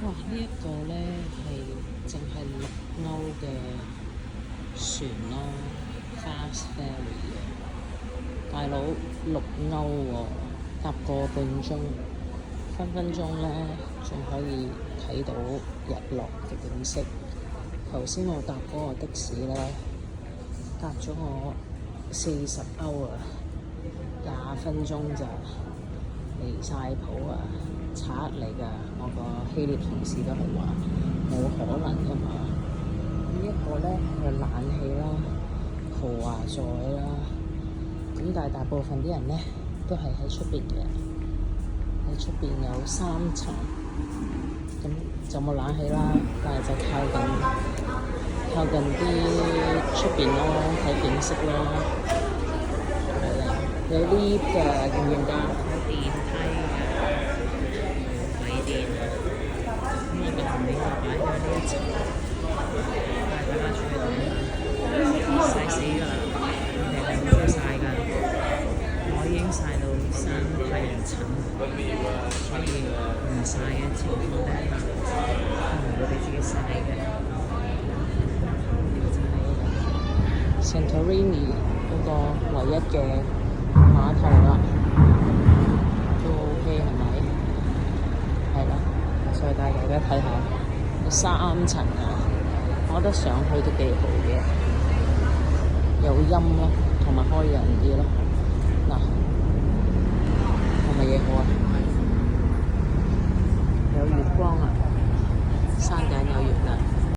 哇！呢一個呢係淨係6歐嘅船咯，fast ferry 嘅，大佬6歐喎，搭個半鐘，分分鐘呢仲可以睇到日落嘅景色。頭先我搭嗰個的士呢，搭咗我40歐啊，20分鐘咋，離晒譜啊！賊嚟㗎，我個希臘同事都係話冇可能㗎嘛。呢一個呢係冷氣啦，豪華座啦，咁但係大部分啲人呢都係喺出邊嘅，喺出邊有3層，咁就冇冷氣啦，但係就靠近啲出邊咯，睇景色咯，係啊，有 lift 㗎，見唔見㗎？有電梯㗎。咁我嘅行李就擺喺呢一層，帶大家出去睇，曬死㗎啦！你哋係唔會曬㗎，我已經曬到生太陽疹，所以唔曬嘅情況底下，唔會俾自己曬嘅。呢個就係 Santorini 嗰個唯一嘅碼頭啦，都 OK 係咪？係啦。再帶大家睇下，有3層啊！我覺得上去都幾好嘅，有陰咯，同埋開揚啲咯。嗱，係咪嘢好啊？有月光啊！